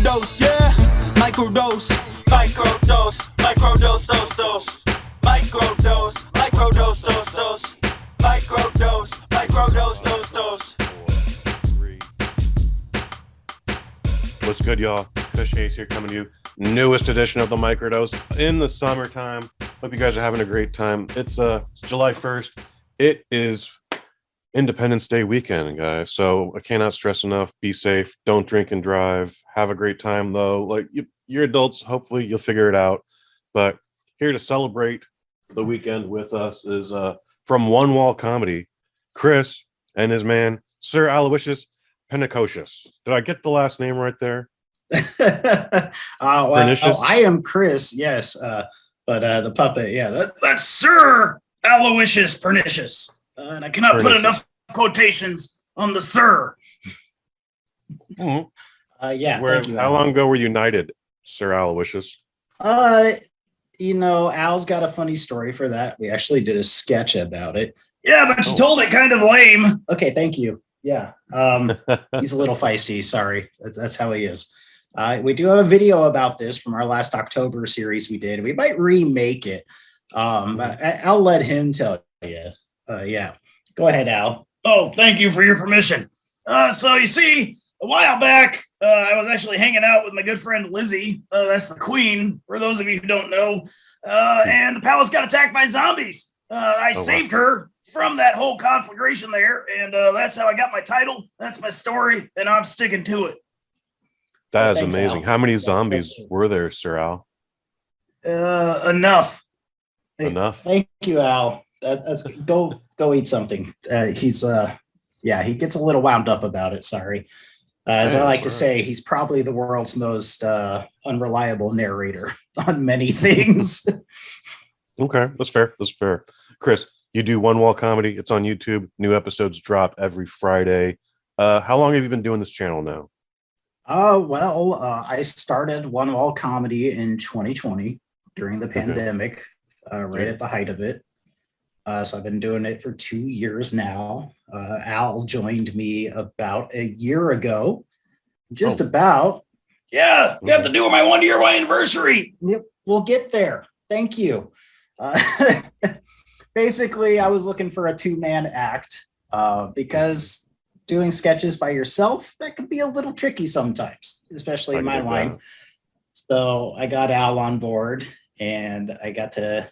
Microdose, yeah. Microdose. Microdose. Microdose, dose. Microdose. Microdose, dose. Microdose. Microdose, dose. What's good, y'all? Kush Hayes here, coming to you. Newest edition of the Microdose in the summertime. Hope you guys are having a great time. It's July 1st. It is Independence Day weekend, guys. So I cannot stress enough. Be safe. Don't drink and drive. Have a great time, though. Like you're adults. Hopefully you'll figure it out. But here to celebrate the weekend with us is from One Wall Comedy, Chris and his man, Sir Aloysius Pernicious. Did I get the last name right there? I am Chris, yes. But the puppet, yeah, that's Sir Aloysius Pernicious. And I cannot put enough quotations on the Sir. Mm-hmm. Thank you, how long ago were you knighted, Sir Aloysius? Al's got a funny story for that. We actually did a sketch about it. Yeah, but you told it kind of lame. Okay, thank you. Yeah, he's a little feisty. Sorry, that's how he is. We do have a video about this from our last October series we did. We might remake it. I'll let him tell you. Yeah, go ahead, Al. Oh, thank you for your permission. So you see, a while back, I was actually hanging out with my good friend Lizzie. That's the queen, for those of you who don't know. And the palace got attacked by zombies. I saved her from that whole conflagration there, and that's how I got my title. That's my story, and I'm sticking to it. That is amazing. How many zombies were there, Sir Al? Enough. Enough. Thank you, Al. That's go eat something. He gets a little wound up about it. Sorry. As I like to say, he's probably the world's most unreliable narrator on many things. Okay, that's fair. That's fair. Chris, you do One Wall Comedy. It's on YouTube. New episodes drop every Friday. How long have you been doing this channel now? I started One Wall Comedy in 2020 during the pandemic, right at the height of it. So I've been doing it for 2 years now. Al joined me about a year ago. Just about. Yeah, we have to do my 1 year anniversary. Yep, we'll get there. Thank you. Basically, I was looking for a two-man act because doing sketches by yourself, that could be a little tricky sometimes, especially in my line. So I got Al on board, and I got to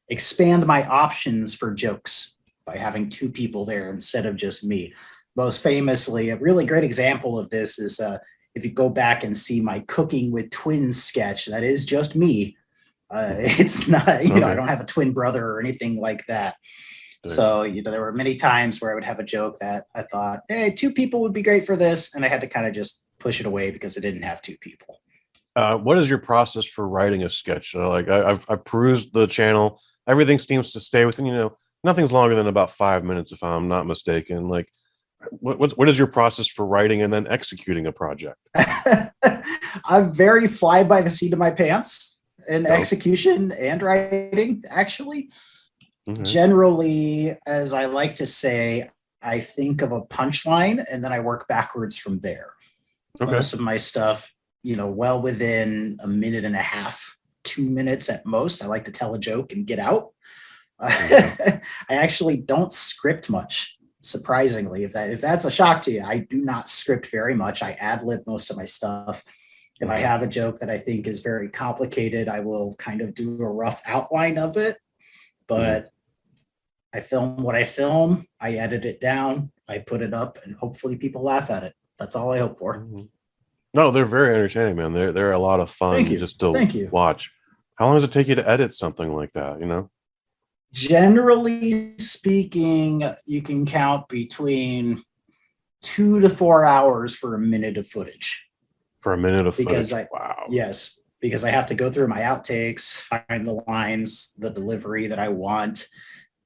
expand my options for jokes by having two people there instead of just me. Most famously, a really great example of this is if you go back and see my Cooking with Twins sketch, that is just me. It's not, I don't have a twin brother or anything like that. So, there were many times where I would have a joke that I thought, hey, two people would be great for this. And I had to kind of just push it away because it didn't have two people. What is your process for writing a sketch? I've perused the channel. Everything seems to stay within, nothing's longer than about 5 minutes, if I'm not mistaken. Like, what is your process for writing and then executing a project? I'm very fly by the seat of my pants in execution and writing, actually. Mm-hmm. Generally, as I like to say, I think of a punchline and then I work backwards from there. Okay. Most of my stuff, well within a minute and a half, 2 minutes at most. I like to tell a joke and get out. I actually don't script much, surprisingly. If that's a shock to you, I do not script very much. I ad-lib most of my stuff. If I have a joke that I think is very complicated, I will kind of do a rough outline of it. But I film what I film, I edit it down, I put it up, and hopefully people laugh at it. That's all I hope for. Mm-hmm. No, they're very entertaining, man. They're a lot of fun just to watch. How long does it take you to edit something like that, Generally speaking, you can count between 2 to 4 hours for a minute of footage. For a minute of footage? Wow. Yes, because I have to go through my outtakes, find the lines, the delivery that I want,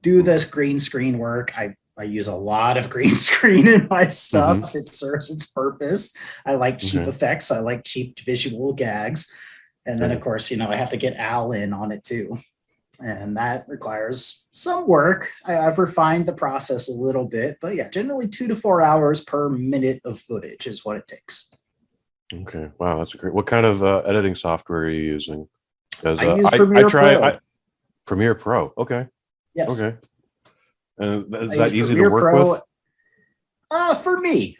do this green screen work. I use a lot of green screen in my stuff. Mm-hmm. It serves its purpose. I like cheap effects. I like cheap visual gags. And then, of course, I have to get Al in on it too. And that requires some work. I've refined the process a little bit, but yeah, generally 2 to 4 hours per minute of footage is what it takes. Okay. Wow, that's a great. What kind of editing software are you using? Because I use I Premiere try Pro. Premiere Pro. Okay. Yes, Okay. And I is use that easy to Premiere work Pro. with? For me,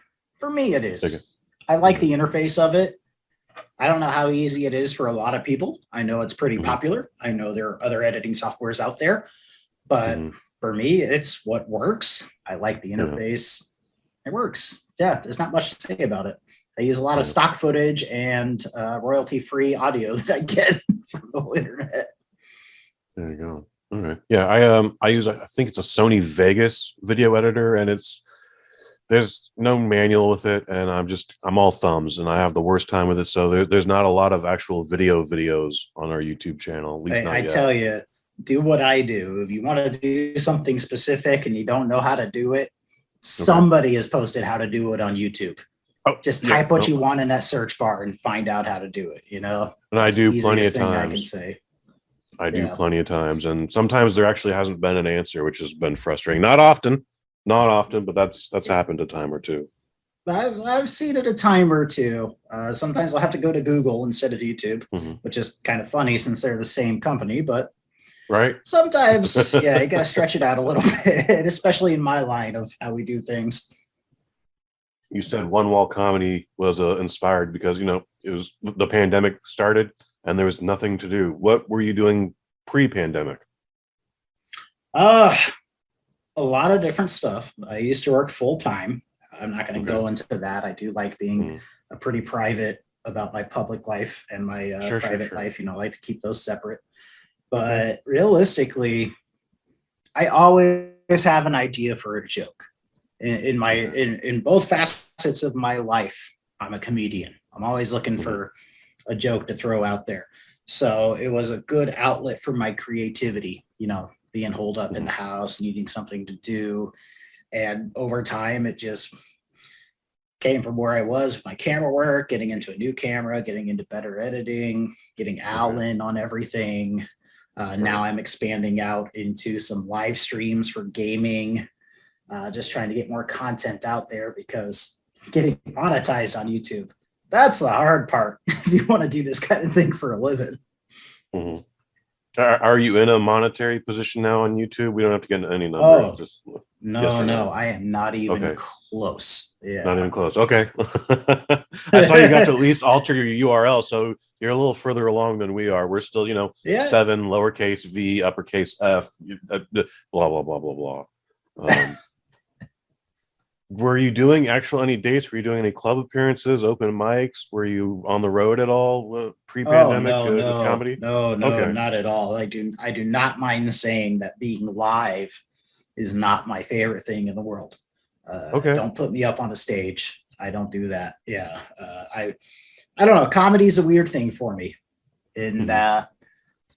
it Okay. is. I like Okay. the interface of it. I don't know how easy it is for a lot of people. I know it's pretty Hmm. popular. I know there are other editing softwares out there, but Hmm. for me, it's what works. I like the Yeah. interface. It works. Yeah, there's not much to say about it. I use a lot of Yeah. stock footage and royalty-free audio that I get from the whole internet. There you go. All right. Yeah. I use I think it's a Sony Vegas video editor, and there's no manual with it, and I'm all thumbs, and I have the worst time with it. So there's not a lot of actual videos on our YouTube channel, at least not I yet. tell you, do what I do. If you want to do something specific and you don't know how to do it, Okay. somebody has posted how to do it on YouTube. Oh, Just yeah. type what No. you want in that search bar and find out how to do it. And I That's the do plenty of easiest thing I can times. say. I do Yeah. plenty of times, and sometimes there actually hasn't been an answer, which has been frustrating. Not often, but that's happened a time or two. I've seen it a time or two. Sometimes I'll have to go to Google instead of YouTube, Hmm. which is kind of funny since they're the same company. But Right? sometimes, yeah, you got to stretch it out a little bit, especially in my line of how we do things. You said one wall comedy was inspired because it was the pandemic started and there was nothing to do. What were you doing pre-pandemic? Uh, a lot of different stuff. I used to work full time. I'm not going to Okay. go into that. I do like being Mm. a pretty private about my public life and my private Sure. life. I like to keep those separate. Okay. But realistically, I always have an idea for a joke in my Okay. in both facets of my life. I'm a comedian. I'm always looking Mhm. for a joke to throw out there. So it was a good outlet for my creativity, being holed up in Mhm. the house, needing something to do. And over time, it just came from where I was with my camera work, getting into a new camera, getting into better editing, getting Okay. Alan on everything. Right. Now I'm expanding out into some live streams for gaming, just trying to get more content out there because getting monetized on YouTube, that's the hard part if you want to do this kind of thing for a living. Mhm. Are you in a monetary position now on YouTube? We don't have to get into any numbers. Oh, Just yes no, or no, no. I am not even Okay. close. Not Yeah. even close. Okay. I saw you got to at least alter your URL, so you're a little further along than we are. We're still, Yeah. 7 lowercase v uppercase f, blah blah blah blah blah. Um, were you doing actual any dates? Were you doing any club appearances, open mics? Were you on the road at all Oh pre-pandemic no, with no, comedy? no, no, Okay. not at all. I do not mind saying that being live is not my favorite thing in the world. Okay. Don't put me up on a stage. I don't do that. Yeah. I don't know. Comedy is a weird thing for me in Hmm. that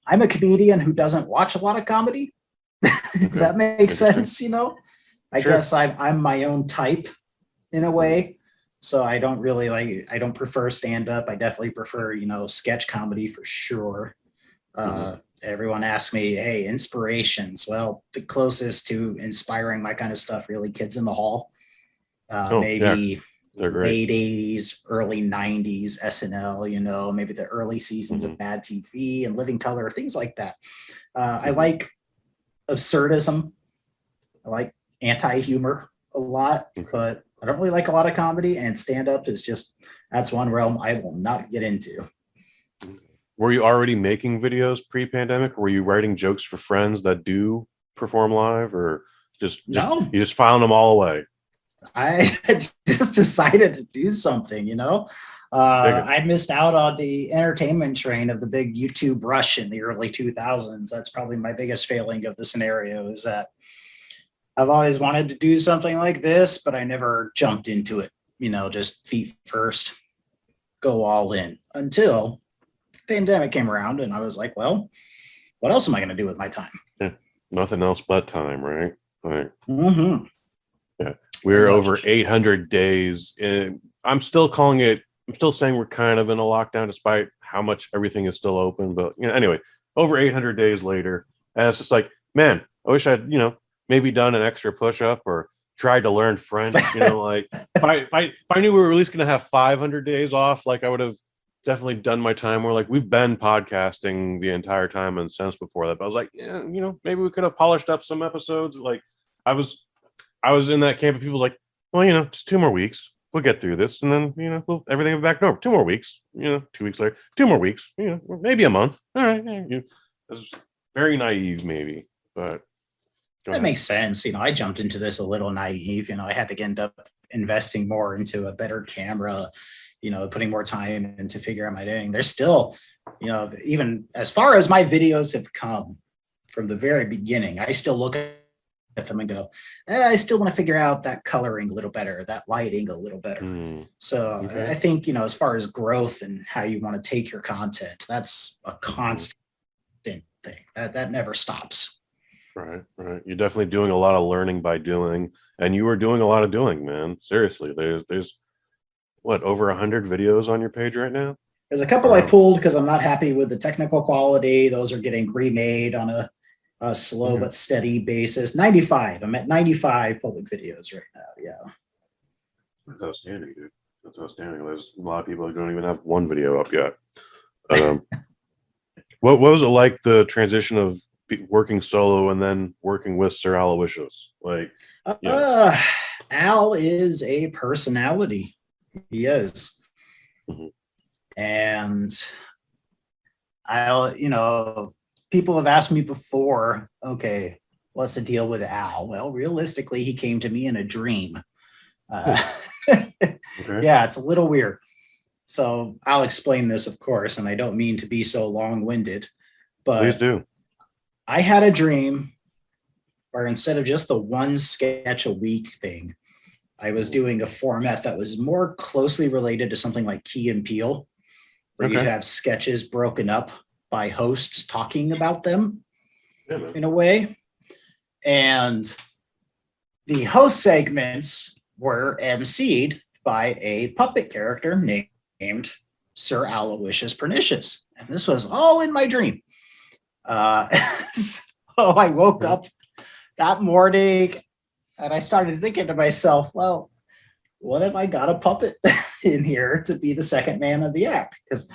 I'm a comedian who doesn't watch a lot of comedy. Okay. That makes Interesting. sense. I Sure. guess I'm my own type in a Hmm. way. So I don't really I don't prefer stand up. I definitely prefer, sketch comedy for sure. Hmm. Everyone asks me, hey, inspirations. Well, the closest to inspiring my kind of stuff, really, Kids in the Hall. Oh yeah, Maybe they're great. late 80s, early 90s SNL, maybe the early seasons Hmm. of Bad TV and Living Color, things like that. I Hmm. like absurdism. I like anti-humor a lot, Okay. but I don't really like a lot of comedy, and stand-up is just, that's one realm I will not get into. Were you already making videos pre-pandemic? Or were you writing jokes for friends that do perform live, or just No, you just found them all away? I just decided to do something. Dig it. I missed out on the entertainment train of the big YouTube rush in the early 2000s. That's probably my biggest failing of the scenario, is that I've always wanted to do something like this, but I never jumped into it, just feet first, go all in until the pandemic came around. And I was like, well, what else am I going to do with my time? Yeah. Nothing else but time, right? Right. Mm-hmm. Yeah. Very We're over much. 800 days. I'm still saying we're kind of in a lockdown despite how much everything is still open. But, anyway, over 800 days later. And it's just like, man, I wish I'd, maybe done an extra push up or tried to learn French, like if I knew we were at least going to have 500 days off, like I would have definitely done my time more. Like we've been podcasting the entire time and since before that, but I was like, yeah, maybe we could have polished up some episodes. Like I was in that camp of people like, well, just 2 more weeks. We'll get through this. And then, everything will be back to normal. 2 more weeks, 2 weeks later, 2 more weeks, maybe a month. All right. It was very naive maybe, but that makes sense. I jumped into this a little naive. I had to end up investing more into a better camera, putting more time into figure out my doing. There's still, even as far as my videos have come from the very beginning, I still look at them and go, I still want to figure out that coloring a little better, that lighting a little better. So okay. I think, as far as growth and how you want to take your content, that's a constant thing that never stops. Right. You're definitely doing a lot of learning by doing, and you are doing a lot of doing, man. Seriously, there's what, over 100 videos on your page right now? There's a couple I pulled because I'm not happy with the technical quality. Those are getting remade on a slow but steady basis. 95. I'm at 95 public videos right now. Yeah. That's outstanding, dude. That's outstanding. There's a lot of people who don't even have one video up yet. What was it like, the transition of working solo and then working with Sir Aloysius? Al is a personality. He is. And people have asked me before, okay, what's the deal with Al? Well, realistically, he came to me in a dream. Yeah, it's a little weird. So I'll explain this, of course, and I don't mean to be so long-winded, but please do. I had a dream where instead of just the one sketch a week thing, I was doing a format that was more closely related to something like Key and Peele, where you'd have sketches broken up by hosts talking about them in a way. And the host segments were emceed by a puppet character named Sir Aloysius Pernicious. And this was all in my dream. So I woke up that morning and I started thinking to myself, well, what if I got a puppet in here to be the second man of the act? Because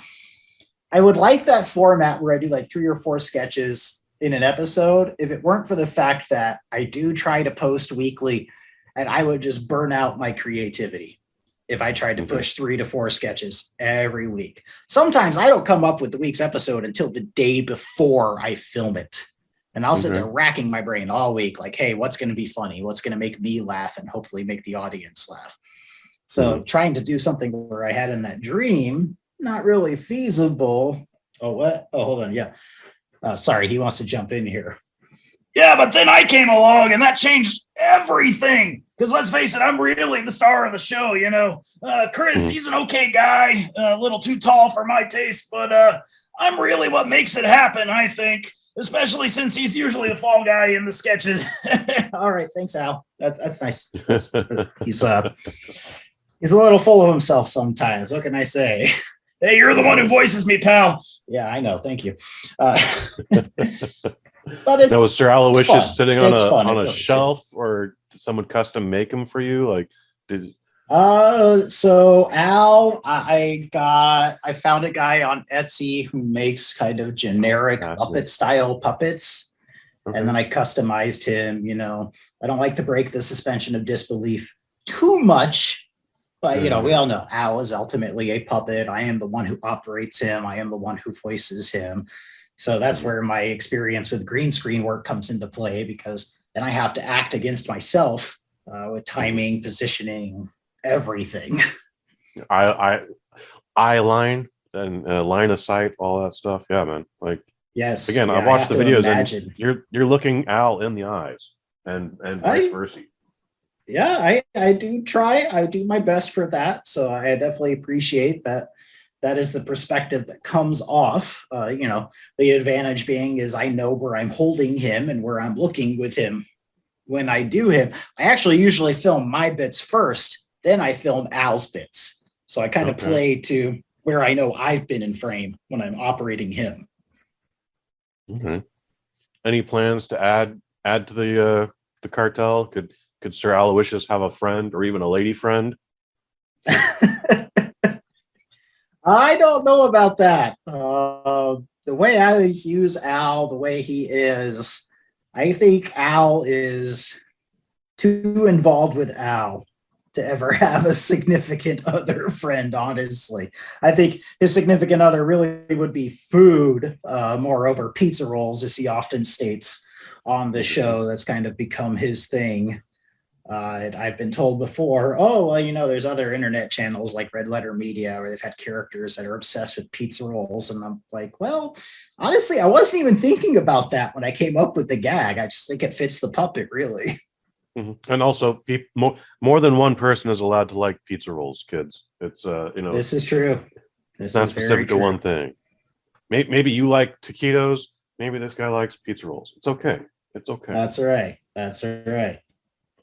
I would like that format where I do like 3 or 4 sketches in an episode, if it weren't for the fact that I do try to post weekly and I would just burn out my creativity if I tried to push 3 to 4 sketches every week. Sometimes I don't come up with the week's episode until the day before I film it. And I'll sit there racking my brain all week, like, hey, what's going to be funny? What's going to make me laugh and hopefully make the audience laugh? So trying to do something where I had in that dream, not really feasible. Oh, what? Oh, hold on. Yeah. Sorry, he wants to jump in here. Yeah, but then I came along and that changed everything. Because let's face it, I'm really the star of the show, Chris, he's an okay guy, a little too tall for my taste, but I'm really what makes it happen, I think. Especially since he's usually the fall guy in the sketches. All right, thanks, Al. That's nice. He's a little full of himself sometimes. What can I say? Hey, you're the one who voices me, pal. Yeah, I know. Thank you. But that was Sir Aloysius sitting on a shelf, or did someone custom make him for you? Like, did? So Al, I found a guy on Etsy who makes kind of generic puppet style puppets. And then I customized him, I don't like to break the suspension of disbelief too much, but we all know Al is ultimately a puppet. I am the one who operates him. I am the one who voices him. So that's where my experience with green screen work comes into play, because then I have to act against myself with timing, positioning, everything. Eye line and line of sight, all that stuff. Yeah, man. Like, yes. Again, I watched the videos and you're looking Al in the eyes and vice versa. Yeah, I do try. I do my best for that. So I definitely appreciate that. That is the perspective that comes off. The advantage being is I know where I'm holding him and where I'm looking with him. When I do him, I actually usually film my bits first, then I film Al's bits. So I kind of play to where I know I've been in frame when I'm operating him. Any plans to add to the cartel? Could Could Sir Aloysius have a friend or even a lady friend? I don't know about that. The way I use Al, the way he is, I think Al is too involved with Al to ever have a significant other friend, honestly. I think his significant other really would be food, moreover pizza rolls, as he often states on the show. That's kind of become his thing. I've been told before, oh, well, there's other internet channels like Red Letter Media where they've had characters that are obsessed with pizza rolls. And I'm like, well, honestly, I wasn't even thinking about that when I came up with the gag. I just think it fits the puppet, really. Mm-hmm. And also, more than one person is allowed to like pizza rolls, kids. It's, This is true. It's not specific to one thing. Maybe you like taquitos. Maybe this guy likes pizza rolls. It's okay. It's okay. That's right. That's right.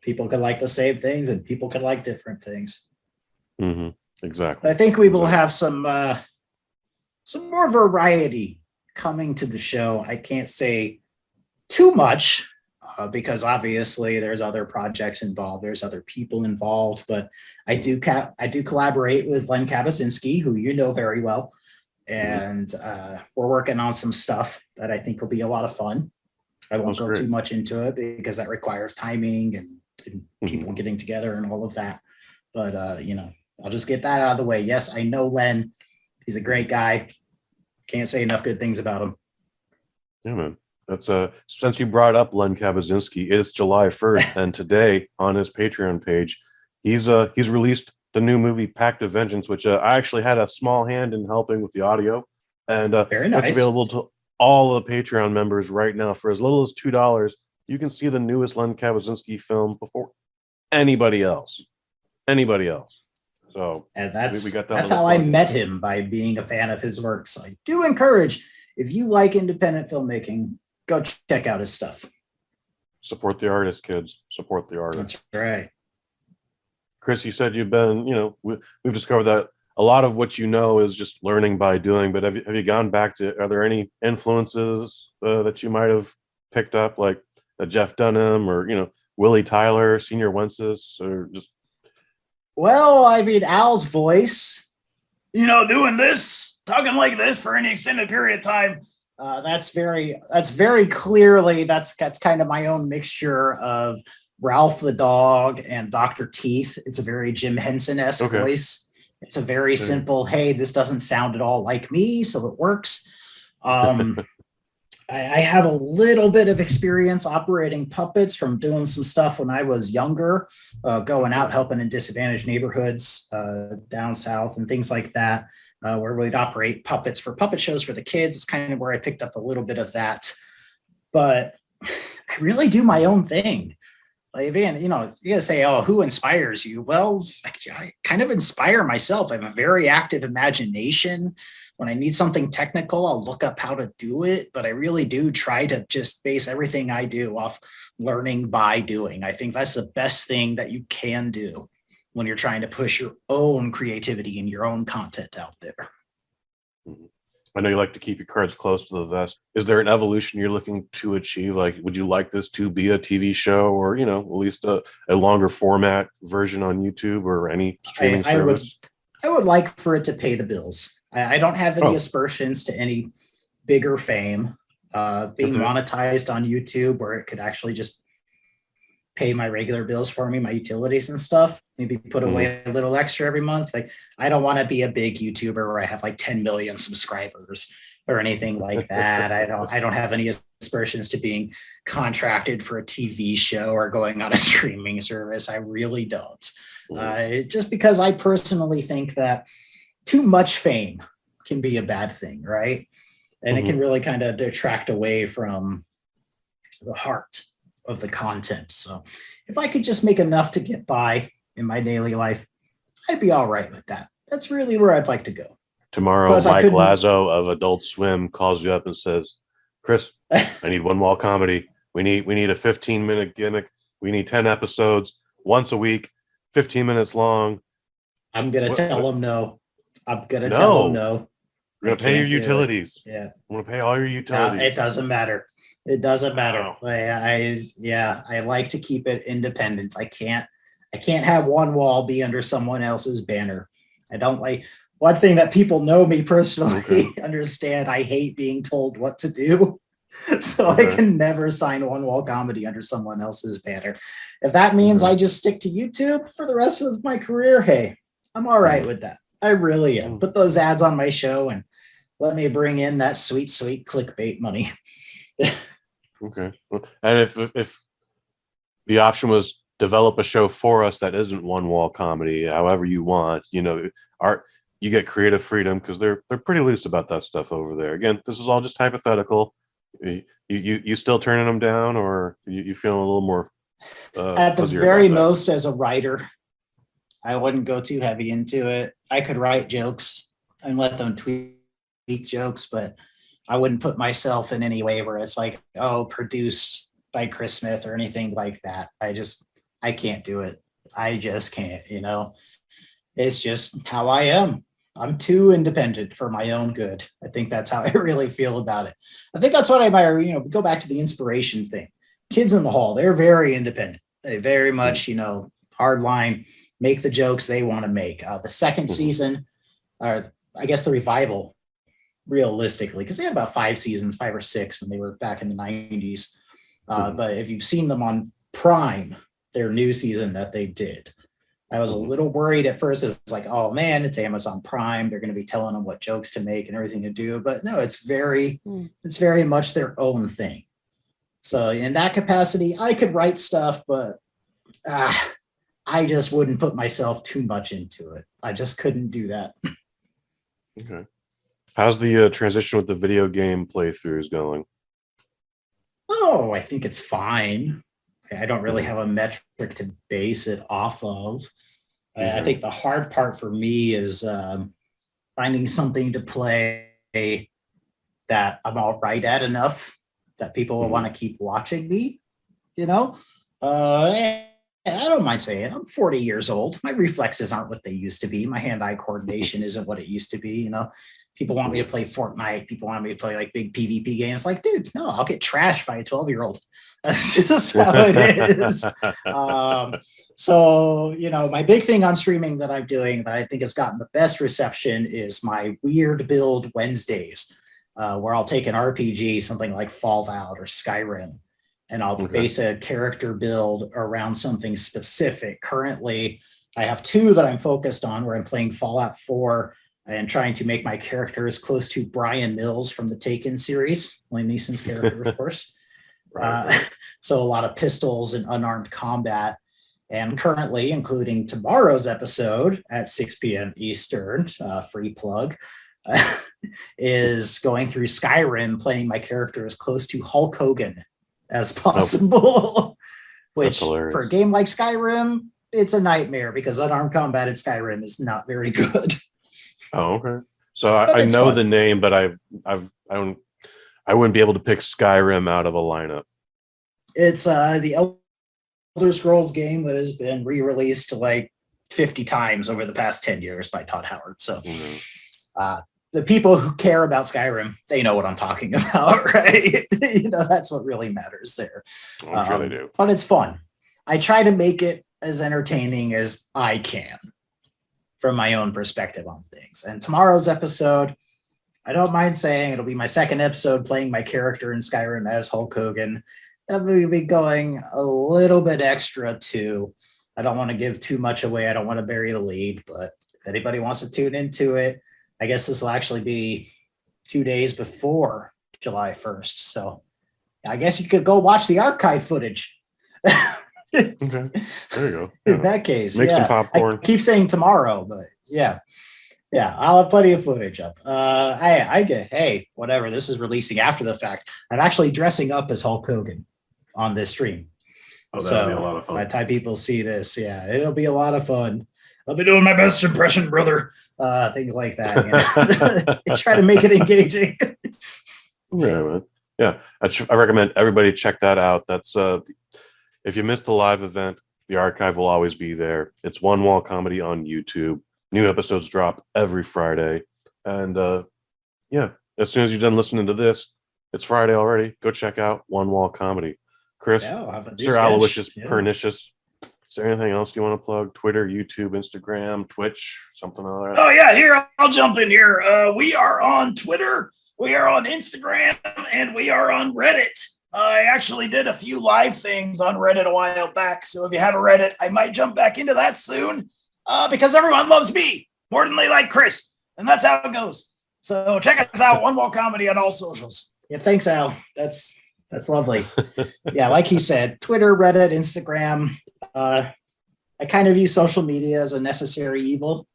People could like the same things and people could like different things. Mm-hmm. Exactly. But I think we will have some more variety coming to the show. I can't say too much because obviously there's other projects involved. There's other people involved, but I do collaborate with Len Kabasinski, who you know very well. And we're working on some stuff that I think will be a lot of fun. I won't go too much into it because that requires timing and people getting together and all of that. But, I'll just get that out of the way. Yes, I know Len. He's a great guy. Can't say enough good things about him. Yeah, man. That's since you brought up Len Kabasinski, it's July 1st, and today on his Patreon page, he's released the new movie Pact of Vengeance, which I actually had a small hand in helping with the audio, and very nice. That's available to all the Patreon members right now for as little as $2. You can see the newest Len Kabasinski film before anybody else. So, and that's how I met him, by being a fan of his work. So I do encourage, if you like independent filmmaking, go check out his stuff. Support the artist, kids. Support the artist. That's right. Chris, you said you've been, we've discovered that a lot of what you know is just learning by doing, but have you gone back to, are there any influences that you might have picked up, like Jeff Dunham or, Willie Tyler, Senior Wences, or just? Well, I mean, Al's voice, doing this, talking like this for any extended period of time. That's very clearly, that's kind of my own mixture of Ralph the dog and Dr. Teeth. It's a very Jim Henson-esque voice. It's a very simple, hey, this doesn't sound at all like me, so it works. I have a little bit of experience operating puppets from doing some stuff when I was younger, going out helping in disadvantaged neighborhoods down south and things like that, where we'd operate puppets for puppet shows for the kids. It's kind of where I picked up a little bit of that. But I really do my own thing. Like, Van, you gotta say, oh, who inspires you? Well, I kind of inspire myself. I have a very active imagination. When I need something technical, I'll look up how to do it, but I really do try to just base everything I do off learning by doing. I think that's the best thing that you can do when you're trying to push your own creativity and your own content out there. I know you like to keep your cards close to the vest. Is there an evolution you're looking to achieve? Like, would you like this to be a TV show, or, at least a longer format version on YouTube or any streaming service? I would like for it to pay the bills. I don't have any aspersions to any bigger fame. Being monetized on YouTube, where it could actually just pay my regular bills for me, my utilities and stuff, maybe put away a little extra every month. Like, I don't want to be a big YouTuber where I have like 10 million subscribers or anything like that. I don't have any aspersions to being contracted for a TV show or going on a streaming service. I really don't. Just because I personally think that too much fame can be a bad thing, right? And it can really kind of detract away from the heart of the content. So if I could just make enough to get by in my daily life, I'd be all right with that. That's really where I'd like to go. Tomorrow, Mike Lazo of Adult Swim calls you up and says, Chris, I need one wall comedy. We need a 15-minute gimmick. We need 10 episodes once a week, 15 minutes long. I'm going to tell him no. I'm going to tell him no. We're going to pay your utilities. Yeah. I'm going to pay all your utilities. No, it doesn't matter. It doesn't matter. Wow. I like to keep it independent. I can't have one wall be under someone else's banner. I don't like one thing that people know me personally understand. I hate being told what to do. So I can never sign one wall comedy under someone else's banner. If that means I just stick to YouTube for the rest of my career, hey, I'm all right with that. I really am. Put those ads on my show and let me bring in that sweet, sweet clickbait money. Okay. And if the option was develop a show for us that isn't one wall comedy, however you want, you get creative freedom because they're pretty loose about that stuff over there. Again, this is all just hypothetical. You still turning them down, or you feeling a little more at the very most as a writer? I wouldn't go too heavy into it. I could write jokes and let them tweak jokes, but I wouldn't put myself in any way where it's like, oh, produced by Chris Smith or anything like that. I can't do it. I just can't, it's just how I am. I'm too independent for my own good. I think that's how I really feel about it. I think that's what I admire, go back to the inspiration thing. Kids in the Hall, they're very independent. They very much, hard line, make the jokes they want to make. The second season, or I guess the revival, realistically, because they had about 5 seasons, 5 or 6 when they were back in the 90s. But if you've seen them on Prime, their new season that they did, I was a little worried at first. It's like, oh man, it's Amazon Prime. They're going to be telling them what jokes to make and everything to do. But no, it's very much their own thing. So in that capacity, I could write stuff, but I just wouldn't put myself too much into it. I just couldn't do that. Okay. How's the transition with the video game playthroughs going? Oh, I think it's fine. I don't really have a metric to base it off of. I think the hard part for me is finding something to play that I'm all right at enough that people will want to keep watching me, I don't mind saying it. I'm 40 years old. My reflexes aren't what they used to be. My hand-eye coordination isn't what it used to be, People want me to play Fortnite. People want me to play like big PvP games. Like, dude, no, I'll get trashed by a 12-year-old. That's just how it is. So, my big thing on streaming that I'm doing that I think has gotten the best reception is my Weird Build Wednesdays, where I'll take an RPG, something like Fallout or Skyrim, and I'll base a character build around something specific. Currently, I have 2 that I'm focused on where I'm playing Fallout 4 and trying to make my character as close to Brian Mills from the Taken series, Liam Neeson's character, of course. So a lot of pistols and unarmed combat. And currently, including tomorrow's episode at 6 p.m. Eastern, free plug, is going through Skyrim, playing my character as close to Hulk Hogan as possible. Which, for a game like Skyrim, it's a nightmare because unarmed combat in Skyrim is not very good. Oh, okay. So I know the name, but I wouldn't be able to pick Skyrim out of a lineup. It's the Elder Scrolls game that has been re-released like 50 times over the past 10 years by Todd Howard. So the people who care about Skyrim, they know what I'm talking about, right? That's what really matters there. I'm sure they do. But it's fun. I try to make it as entertaining as I can from my own perspective on things. And tomorrow's episode, I don't mind saying it'll be my second episode playing my character in Skyrim as Hulk Hogan. And we'll be going a little bit extra too. I don't want to give too much away. I don't want to bury the lead, but if anybody wants to tune into it, I guess this will actually be 2 days before July 1st. So I guess you could go watch the archive footage. Okay, there you go. In that case, make some popcorn. I keep saying tomorrow, but yeah, I'll have plenty of footage up. I get, hey, whatever. This is releasing after the fact. I'm actually dressing up as Hulk Hogan on this stream. Oh, that'll be a lot of fun. By the time people see this, it'll be a lot of fun. I'll be doing my best impression, brother. Things like that. Try to make it engaging. Yeah, man. Yeah, I recommend everybody check that out. That's if you missed the live event, the archive will always be there. It's One Wall Comedy on YouTube. New episodes drop every Friday. And as soon as you're done listening to this, It's Friday already. Go check out One Wall Comedy. Chris, Yeah, I'll have a new Sir sketch. Aloysius Yeah. Pernicious. Is there anything else you want to plug? Twitter, YouTube, Instagram, Twitch, something like that? Oh, yeah, here, I'll jump in here. We are on Twitter, we are on Instagram, and we are on Reddit. I actually did a few live things on Reddit a while back, so if you haven't read it, I might jump back into that soon because everyone loves me more than they like Chris, and that's how it goes. So check us out, One Wall Comedy on all socials. Yeah, thanks, Al. That's lovely. Yeah, like he said, Twitter, Reddit, Instagram. I kind of use social media as a necessary evil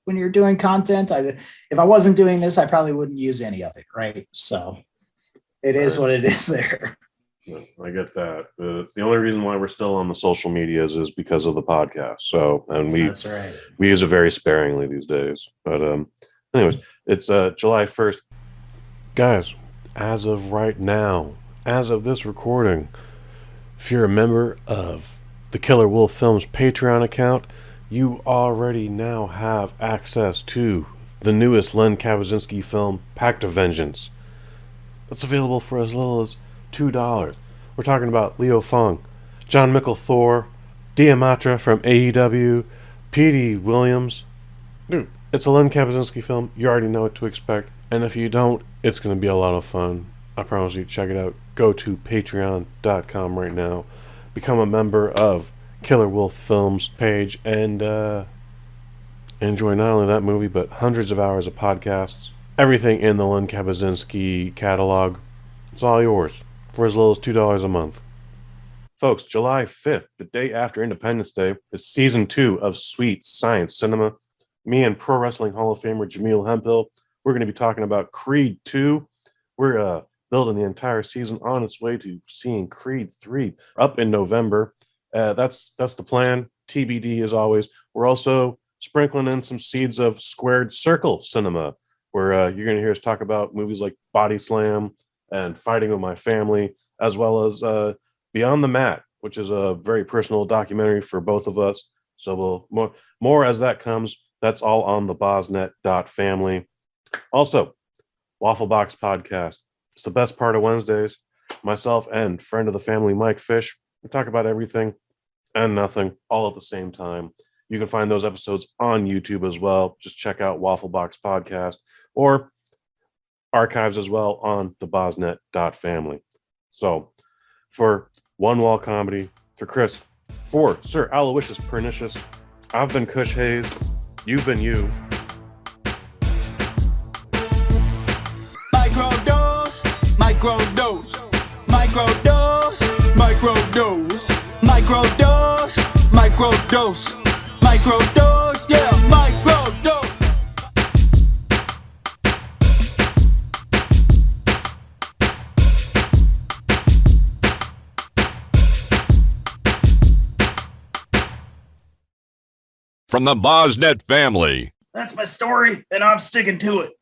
when you're doing content. If I wasn't doing this, I probably wouldn't use any of it, right? So it is what it is there. Yeah, I get that. The only reason why we're still on the social medias is because of the podcast. So, and That's right. we use it very sparingly these days. But anyways, it's July 1st. Guys, as of right now, as of this recording, if you're a member of the Killer Wolf Films Patreon account, you already now have access to the newest Len Kabaczynski film, Pact of Vengeance. That's available for as little as $2. We're talking about Leo Fung, John Mickle Thor, Diamatra from AEW, P.D. Williams. Dude, it's a Len Kabaczynski film. You already know what to expect. And if you don't, it's going to be a lot of fun. I promise you, check it out. Go to patreon.com right now. Become a member of Killer Wolf Films page and enjoy not only that movie, but hundreds of hours of podcasts. Everything in the Len Kabaczynski catalog. It's all yours for as little as $2 a month. Folks, July 5th, the day after Independence Day, is season 2 of Sweet Science Cinema. Me and Pro Wrestling Hall of Famer Jameel Hemphill, we're going to be talking about Creed 2. We're building the entire season on its way to seeing Creed 3 up in November. That's the plan. TBD as always. We're also sprinkling in some seeds of Squared Circle cinema, where you're going to hear us talk about movies like Body Slam and Fighting with My Family, as well as Beyond the Mat, which is a very personal documentary for both of us. So we'll more as that comes. That's all on the BosNet.family. Also, Waffle Box Podcast. It's the best part of Wednesdays. Myself and friend of the family, Mike Fish, we talk about everything and nothing all at the same time. You can find those episodes on YouTube as well. Just check out Waffle Box Podcast or archives as well on the BosNet.family. So for One Wall Comedy, for Chris, for Sir Aloysius Pernicious, I've been Kush Hayes. You've been you. Microdose, microdose, microdose, microdose, microdose, microdose, microdose, yeah, microdose. From the BosNet family. That's my story, and I'm sticking to it.